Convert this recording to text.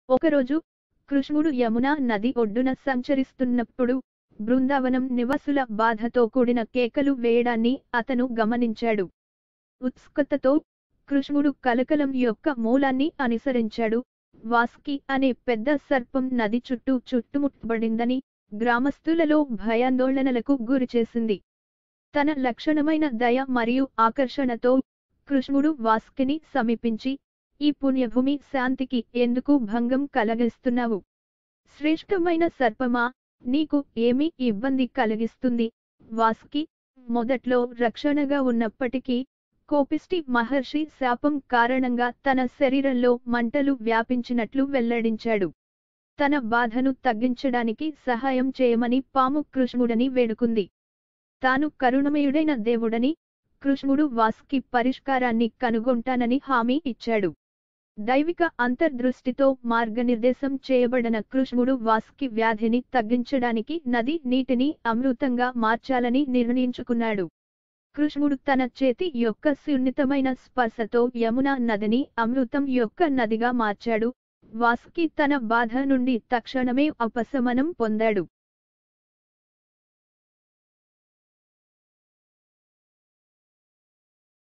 ఒకరోజు కృష్ణుడు యమునా నది ఒడ్డున సంచరిస్తున్నప్పుడు బృందావనం నివాసుల బాధతో కూడిన కేకలు వేయడాన్ని అతను గమనించాడు. ఉత్సుకతతో కృష్ణుడు కలకలం యొక్క మూలాన్ని అనుసరించాడు. వాసుకి అనే పెద్ద సర్పం నది చుట్టూ చుట్టుముట్టబడిందని గ్రామస్తులలో భయాందోళనలకు గురిచేసింది. తన లక్షణమైన దయ మరియు ఆకర్షణతో కృష్ణుడు వాసుకిని సమీపించి, ఈ పుణ్యభూమి శాంతికి ఎందుకు భంగం కలగిస్తున్నావు? శ్రేష్టమైన సర్పమా, నీకు ఏమి ఇబ్బంది కలిగిస్తుంది? వాసుకి మొదట్లో రక్షణగా ఉన్నప్పటికీ కోపిష్టి మహర్షి శాపం కారణంగా తన శరీరంలో మంటలు వ్యాపించినట్లు వెల్లడించాడు. తన బాధను తగ్గించడానికి సహాయం చేయమని పాము కృష్ణుడని వేడుకుంది. తాను కరుణమయుడైన దేవుడని కృష్ణుడు వాసుకి పరిష్కారాన్ని కనుగొంటానని హామీ ఇచ్చాడు. దైవిక అంతర్దృష్టితో మార్గనిర్దేశం చేయబడిన కృష్ణుడు వాసుకి వ్యాధిని తగ్గించడానికి నది నీటిని అమృతంగా మార్చాలని నిర్ణయించుకున్నాడు. కృష్ణుడు తన చేతి యొక్క సున్నితమైన స్పర్శతో యమునా నదిని అమృతం యొక్క నదిగా మార్చాడు. వాసుకి తన బాధ నుండి తక్షణమే ఉపశమనం పొందాడు.